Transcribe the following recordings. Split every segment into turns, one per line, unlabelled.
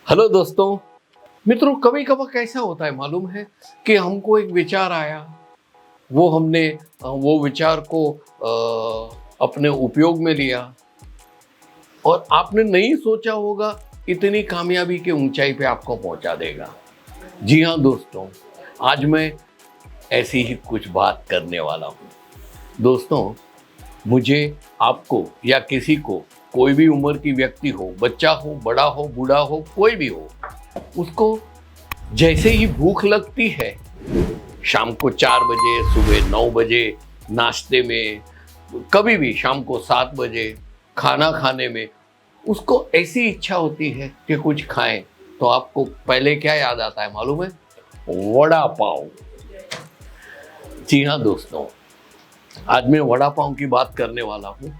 Hello दोस्तों। मित्रों, कभी कभार कैसा होता है मालूम है कि हमको एक विचार आया, वो हमने वो विचार को अपने उपयोग में लिया और आपने नहीं सोचा होगा इतनी कामयाबी की ऊंचाई पे आपको पहुंचा देगा। जी हाँ दोस्तों, आज मैं ऐसी ही कुछ बात करने वाला हूँ। दोस्तों, मुझे आपको या किसी को, कोई भी उम्र की व्यक्ति हो, बच्चा हो, बड़ा हो, बूढ़ा हो, कोई भी हो, उसको जैसे ही भूख लगती है, शाम को 4 बजे, सुबह 9 बजे नाश्ते में, कभी भी शाम को 7 बजे खाना खाने में, उसको ऐसी इच्छा होती है कि कुछ खाएं, तो आपको पहले क्या याद आता है मालूम है? वड़ा पाव। जी हाँ दोस्तों, आज मैं वड़ा पाव की बात करने वाला हूँ।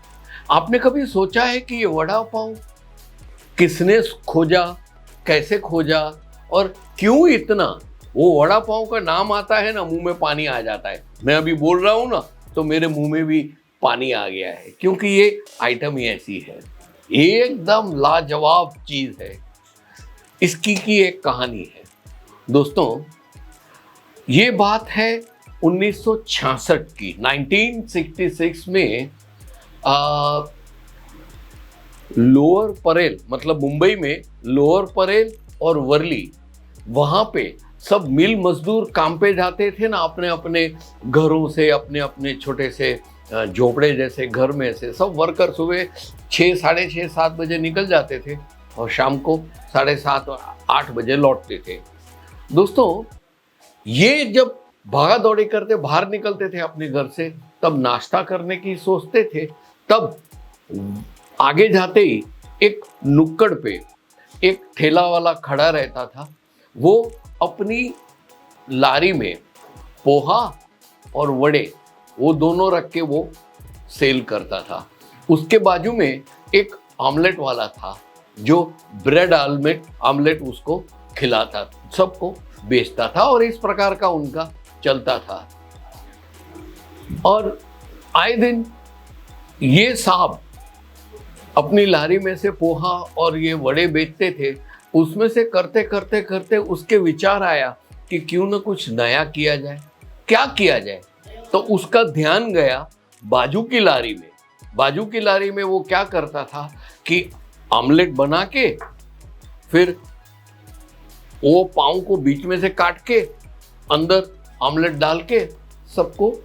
आपने कभी सोचा है कि ये वड़ा पाव किसने खोजा, कैसे खोजा और क्यों इतना? वो वड़ा पाव का नाम आता है ना, मुंह में पानी आ जाता है। मैं अभी बोल रहा हूँ ना, तो मेरे मुंह में भी पानी आ गया है, क्योंकि ये आइटम ही ऐसी है, एकदम लाजवाब चीज है। इसकी की एक कहानी है दोस्तों। ये बात है 1966 की। 1966 में लोअर परेल, मतलब मुंबई में लोअर परेल और वर्ली, वहां पे सब मिल मजदूर काम पे जाते थे ना, अपने अपने घरों से, अपने अपने छोटे से झोपड़े जैसे घर में से सब वर्कर सुबह 6, साढ़े 6, 7 बजे निकल जाते थे और शाम को 7:30 और 8 बजे लौटते थे। दोस्तों, ये जब भागा दौड़ी करते बाहर निकलते थे अपने घर से, तब नाश्ता करने की सोचते थे। तब आगे जाते ही एक नुक्कड़ पे एक ठेला वाला खड़ा रहता था। वो अपनी लारी में पोहा और वड़े, वो दोनों रख के वो सेल करता था। उसके बाजू में एक ऑमलेट वाला था, जो ब्रेड ऑमलेट उसको खिलाता, सबको बेचता था, और इस प्रकार का उनका चलता था। और आए दिन ये साहब अपनी लारी में से पोहा और ये वड़े बेचते थे। उसमें से करते करते करते उसके विचार आया कि क्यों ना कुछ नया किया जाए, क्या किया जाए। तो उसका ध्यान गया बाजू की लारी में। बाजू की लारी में वो क्या करता था कि ऑमलेट बना के, फिर वो पाव को बीच में से काट के अंदर ऑमलेट डाल के सबको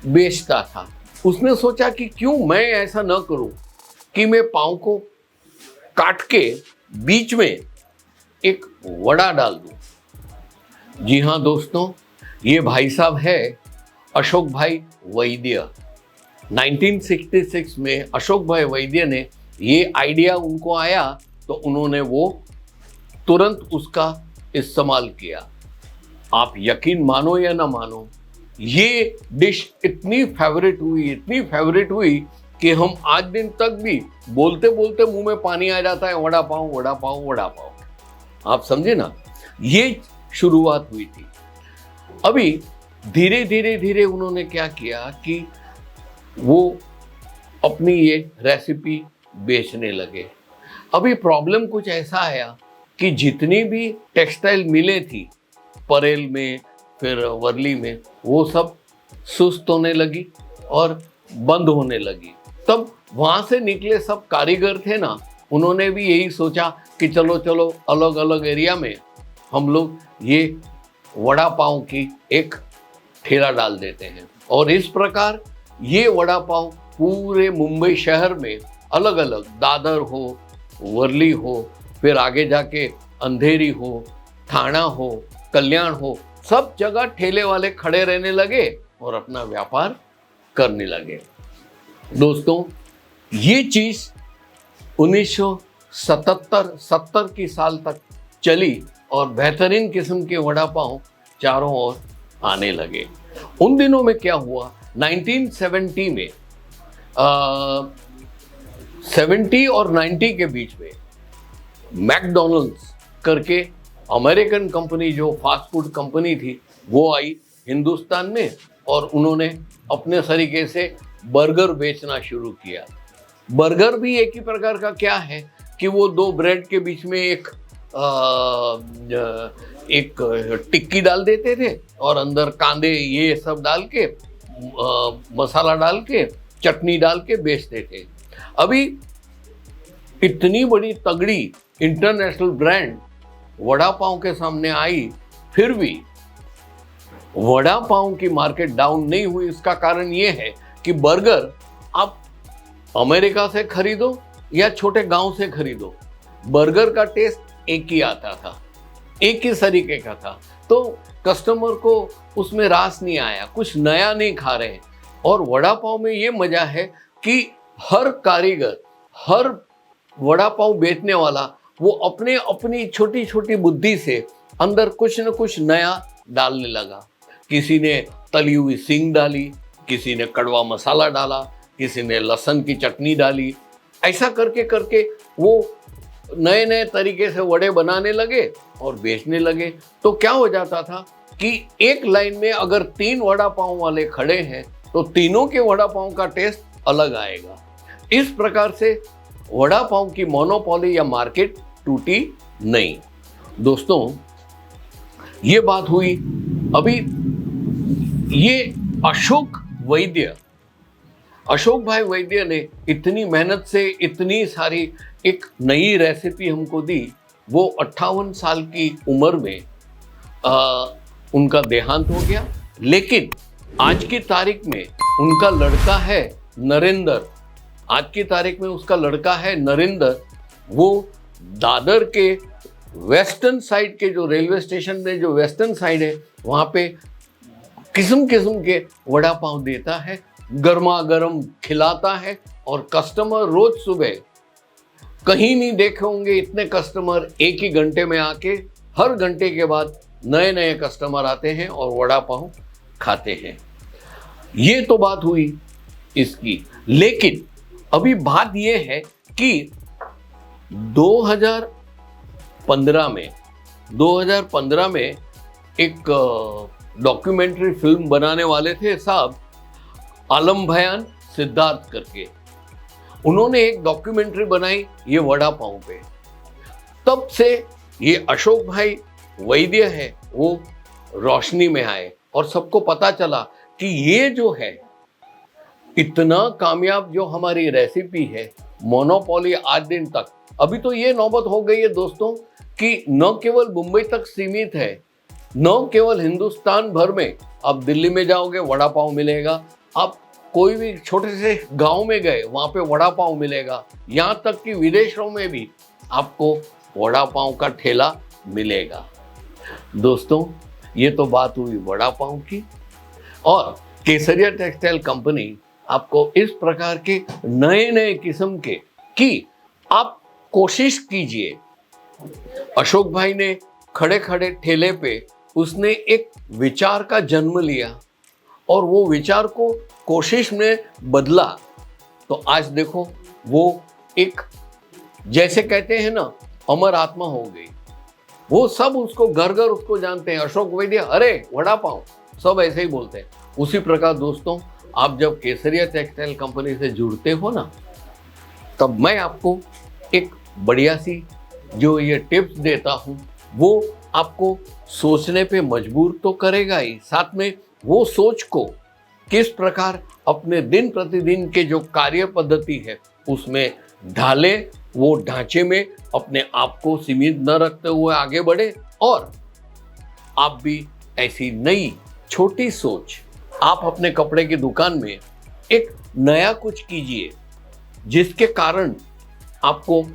बेचता था। उसने सोचा कि क्यों मैं ऐसा न करूं कि मैं पाव को काट के बीच में एक वड़ा डाल दूं। जी हाँ दोस्तों, ये भाई साहब है अशोक भाई वैद्य। 1966 में अशोक भाई वैद्य ने ये आइडिया उनको आया, तो उन्होंने वो तुरंत उसका इस्तेमाल किया। आप यकीन मानो या ना मानो, ये डिश इतनी फेवरेट हुई कि हम आज दिन तक भी बोलते बोलते मुंह में पानी आ जाता है, वड़ा पाव, वड़ा पाव, वड़ा पाव। आप समझे ना, ये शुरुआत हुई थी। अभी धीरे धीरे धीरे उन्होंने क्या किया कि वो अपनी ये रेसिपी बेचने लगे। अभी प्रॉब्लम कुछ ऐसा आया कि जितनी भी टेक्सटाइल मिलें थी परेल में, फिर वर्ली में, वो सब सुस्त होने लगी और बंद होने लगी। तब वहाँ से निकले सब कारीगर थे ना, उन्होंने भी यही सोचा कि चलो चलो अलग अलग एरिया में हम लोग ये वड़ा पाव की एक ठेला डाल देते हैं। और इस प्रकार ये वड़ा पाव पूरे मुंबई शहर में अलग अलग, दादर हो, वर्ली हो, फिर आगे जाके अंधेरी हो, थाना हो, कल्याण हो, सब जगह ठेले वाले खड़े रहने लगे और अपना व्यापार करने लगे। दोस्तों, ये चीज 1970 की साल तक चली और बेहतरीन किस्म के वड़ा पाव चारों ओर आने लगे। उन दिनों में क्या हुआ, 1970 में 70 और 90 के बीच में मैकडॉनल्ड्स करके अमेरिकन कंपनी, जो फास्ट फूड कंपनी थी, वो आई हिंदुस्तान में और उन्होंने अपने तरीके से बर्गर बेचना शुरू किया। बर्गर भी एक ही प्रकार का क्या है कि वो दो ब्रेड के बीच में एक एक टिक्की डाल देते थे और अंदर कांदे ये सब डाल के मसाला डाल के चटनी डाल के बेचते थे। अभी इतनी बड़ी तगड़ी इंटरनेशनल ब्रांड वड़ा पाव के सामने आई, फिर भी वड़ा पाव की मार्केट डाउन नहीं हुई। इसका कारण ये है कि बर्गर आप अमेरिका से खरीदो या छोटे गांव से खरीदो, बर्गर का टेस्ट एक ही आता था, एक ही तरीके का था। तो कस्टमर को उसमें रास नहीं आया, कुछ नया नहीं खा रहे। और वड़ा पाव में ये मजा है कि हर कारीगर, हर वड़ा पाव बेचने वाला वो अपने अपनी छोटी छोटी बुद्धि से अंदर कुछ न कुछ नया डालने लगा। किसी ने तली हुई सींग डाली, किसी ने कड़वा मसाला डाला, किसी ने लहसुन की चटनी डाली। ऐसा करके करके वो नए नए तरीके से वड़े बनाने लगे और बेचने लगे। तो क्या हो जाता था कि एक लाइन में अगर 3 वड़ा पाव वाले खड़े हैं तो तीनों के वड़ा पाव का टेस्ट अलग आएगा। इस प्रकार से वड़ा पाव की मोनोपोली या मार्केट टूटी नहीं। दोस्तों, ये बात हुई। अभी ये अशोक भाई वैद्य ने इतनी मेहनत से इतनी सारी एक नई रेसिपी हमको दी। वो 58 साल की उम्र में उनका देहांत हो गया, लेकिन आज की तारीख में उनका लड़का है नरेंद्र। आज की तारीख में उसका लड़का है नरेंद्र। वो दादर के वेस्टर्न साइड के जो रेलवे स्टेशन में जो वेस्टर्न साइड है वहाँ पे किस्म किस्म के वड़ा पाव देता है, गर्मा गर्म खिलाता है। और कस्टमर रोज सुबह, कहीं नहीं देखे होंगे इतने कस्टमर एक ही घंटे में आके, हर घंटे के बाद नए नए कस्टमर आते हैं और वड़ा पाव खाते हैं। ये तो बात हुई इसकी। लेकिन अभी बात ये है कि 2015 में एक डॉक्यूमेंट्री फिल्म बनाने वाले थे साहब, आलम भयान सिद्धार्थ करके। उन्होंने एक डॉक्यूमेंट्री बनाई ये वड़ा पाव पे। तब से ये अशोक भाई वैद्य है वो रोशनी में आए और सबको पता चला कि ये जो है इतना कामयाब जो हमारी रेसिपी है, मोनोपोली आज दिन तक। अभी तो ये नौबत हो गई है दोस्तों कि न केवल मुंबई तक सीमित है, न केवल हिंदुस्तान भर में। आप दिल्ली में जाओगे वड़ा पाव मिलेगा, आप कोई भी छोटे से गांव में गए वहाँ पे वड़ा पाव मिलेगा, यहाँ तक कि विदेशों में भी आपको वड़ा पाव का ठेला मिलेगा। दोस्तों, ये तो बात हुई वड़ा पाव की। और केसरिया टेक्सटाइल कंपनी आपको इस प्रकार के नए नए किस्म के कि आप कोशिश कीजिए। अशोक भाई ने खड़े खड़े ठेले पे उसने एक विचार का जन्म लिया और वो विचार को कोशिश में बदला। तो आज देखो वो एक, जैसे कहते हैं ना, अमर आत्मा हो गई। वो सब उसको घर घर उसको जानते हैं, अशोक वैद्य, अरे वड़ा पाव, सब ऐसे ही बोलते हैं। उसी प्रकार दोस्तों, आप जब केसरिया टेक्सटाइल कंपनी से जुड़ते हो ना, तब मैं आपको एक बढ़िया सी जो ये टिप्स देता हूँ वो आपको सोचने पे मजबूर तो करेगा ही, साथ में वो सोच को किस प्रकार अपने दिन प्रतिदिन के जो कार्य पद्धति है उसमें ढाले, वो ढांचे में अपने आप को सीमित न रखते हुए आगे बढ़े। और आप भी ऐसी नई छोटी सोच, आप अपने कपड़े की दुकान में एक नया कुछ कीजिए जिसके कारण आपको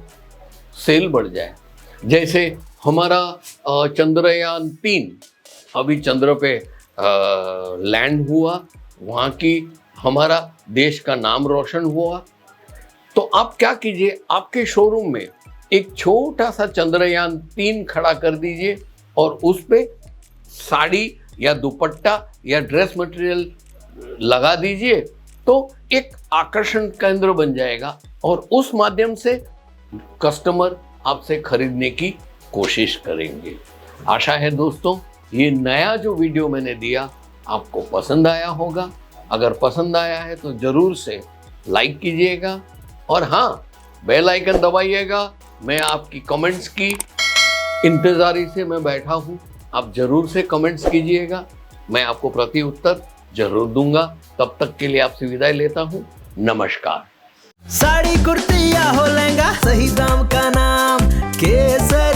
सेल बढ़ जाए। जैसे हमारा चंद्रयान 3 अभी चंद्र पे लैंड हुआ, वहाँ की हमारा देश का नाम रोशन हुआ। तो आप क्या कीजिए, आपके शोरूम में एक छोटा सा चंद्रयान 3 खड़ा कर दीजिए और उस पे साड़ी या दुपट्टा या ड्रेस मटेरियल लगा दीजिए, तो एक आकर्षण केंद्र बन जाएगा और उस माध्यम से कस्टमर आपसे खरीदने की कोशिश करेंगे। आशा है दोस्तों ये नया जो वीडियो मैंने दिया आपको पसंद आया होगा। अगर पसंद आया है तो जरूर से लाइक कीजिएगा और हाँ, बेल आइकन दबाइएगा। मैं आपकी कमेंट्स की इंतजारी से मैं बैठा हूँ, आप जरूर से कमेंट्स कीजिएगा, मैं आपको प्रति उत्तर जरूर दूंगा। तब तक के लिए आपसे विदाई लेता हूँ, नमस्कार।
साड़ी कुर्ती या हो लहंगा, सही दाम का नाम केसर।